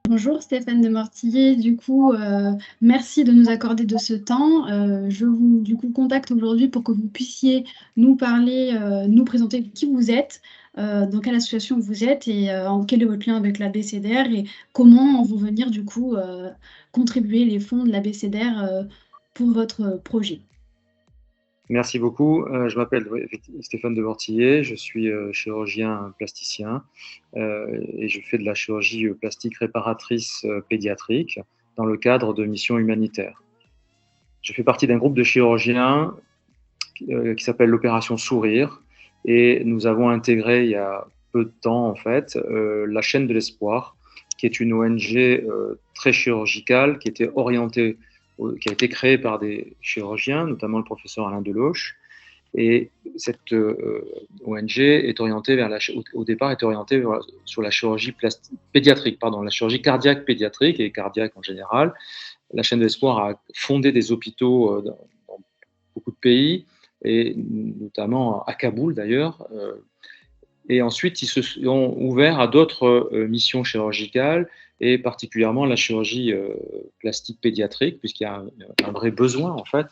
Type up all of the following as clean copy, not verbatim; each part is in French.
Bonjour Stéphane de Mortillet, merci de nous accorder de ce temps. Je vous contacte aujourd'hui pour que vous puissiez nous parler, nous présenter qui vous êtes, dans quelle association vous êtes et quel est votre lien avec l'ABCDR et comment vont venir contribuer les fonds de l'ABCDR pour votre projet. Merci beaucoup. Je m'appelle Stéphane de Mortillet, je suis chirurgien plasticien et je fais de la chirurgie plastique réparatrice pédiatrique dans le cadre de missions humanitaires. Je fais partie d'un groupe de chirurgiens qui s'appelle l'Opération Sourire et nous avons intégré il y a peu de temps en fait la chaîne de l'espoir, qui est une ONG très chirurgicale qui était orientée, qui a été créée par des chirurgiens, notamment le professeur Alain Deloche. Et cette ONG est orientée au départ était orientée sur la chirurgie pédiatrique, la chirurgie cardiaque pédiatrique et cardiaque en général. La chaîne de l'espoir a fondé des hôpitaux dans beaucoup de pays, et notamment à Kaboul d'ailleurs. Et ensuite, ils se sont ouverts à d'autres missions chirurgicales, et particulièrement la chirurgie plastique pédiatrique, puisqu'il y a un vrai besoin en fait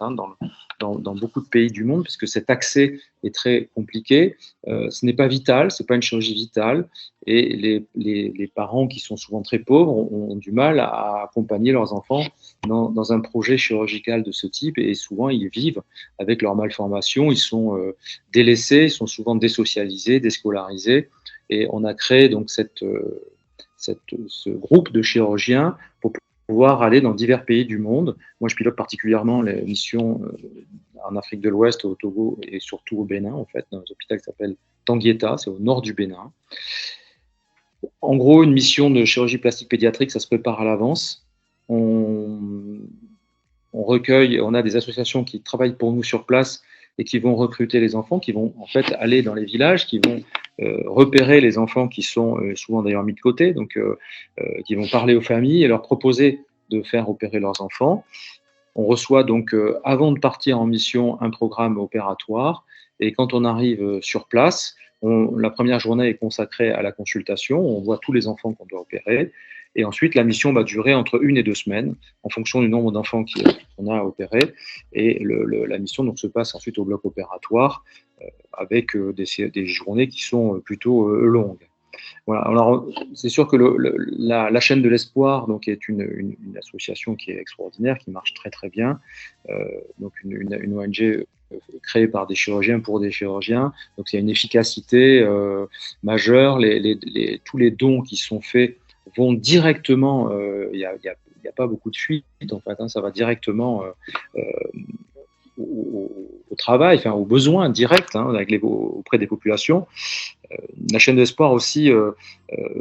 dans beaucoup de pays du monde, puisque cet accès est très compliqué. Ce n'est pas vital, c'est pas une chirurgie vitale, et les parents qui sont souvent très pauvres ont du mal à accompagner leurs enfants dans un projet chirurgical de ce type, et souvent ils vivent avec leur malformation, ils sont délaissés, ils sont souvent désocialisés, déscolarisés, et on a créé donc ce groupe de chirurgiens pour pouvoir aller dans divers pays du monde. Moi, je pilote particulièrement les missions en Afrique de l'Ouest, au Togo et surtout au Bénin, en fait, dans un hôpital qui s'appelle Tanguieta, c'est au nord du Bénin. En gros, une mission de chirurgie plastique pédiatrique, ça se prépare à l'avance. On recueille, on a des associations qui travaillent pour nous sur place et qui vont recruter les enfants, qui vont en fait aller dans les villages, qui vont repérer les enfants qui sont souvent d'ailleurs mis de côté, donc qui vont parler aux familles et leur proposer de faire opérer leurs enfants. On reçoit donc, avant de partir en mission, un programme opératoire, et quand on arrive sur place, la première journée est consacrée à la consultation, on voit tous les enfants qu'on doit opérer, et ensuite la mission va durer entre 1 et 2 semaines, en fonction du nombre d'enfants qu'on a à opérer, et la mission donc, se passe ensuite au bloc opératoire, avec des journées qui sont plutôt longues. Voilà. Alors, c'est sûr que la chaîne de l'espoir donc, est une association qui est extraordinaire, qui marche très très bien. Donc une ONG créée par des chirurgiens pour des chirurgiens. Donc, il y a une efficacité majeure. Tous les dons qui sont faits vont directement. Il n'y a pas beaucoup de fuite, en fait. Ça va directement au travail, enfin, aux besoins directs auprès des populations. La chaîne d'espoir aussi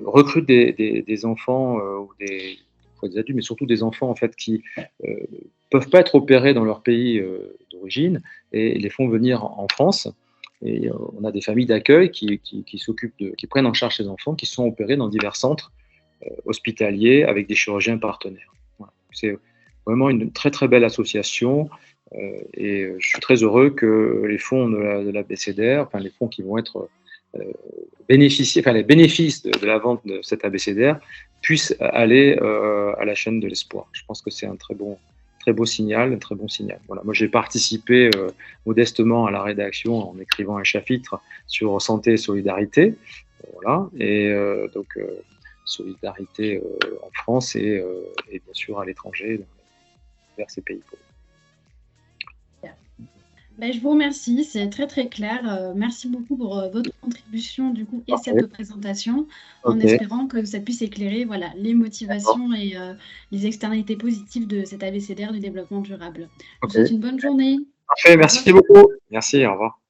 recrute des enfants ou des adultes, mais surtout des enfants en fait qui peuvent pas être opérés dans leur pays d'origine, et les font venir en France. Et on a des familles d'accueil qui prennent en charge ces enfants, qui sont opérés dans divers centres hospitaliers avec des chirurgiens partenaires. Voilà. C'est vraiment une très très belle association. Et je suis très heureux que les fonds de la BCDR, enfin les fonds qui vont être les bénéfices de la vente de cet ABCDR puissent aller à la chaîne de l'espoir. Je pense que c'est un très beau signal, un très bon signal. Voilà. Moi, j'ai participé modestement à la rédaction en écrivant un chapitre sur santé et solidarité. Voilà. Et donc, solidarité en France et bien sûr à l'étranger, vers ces pays pauvres. Je vous remercie, c'est très très clair. Merci beaucoup pour votre contribution et cette présentation, en espérant que ça puisse éclairer les motivations et les externalités positives de cet ABCDR du développement durable. Je vous souhaite une bonne journée. Parfait, merci beaucoup. Merci, au revoir.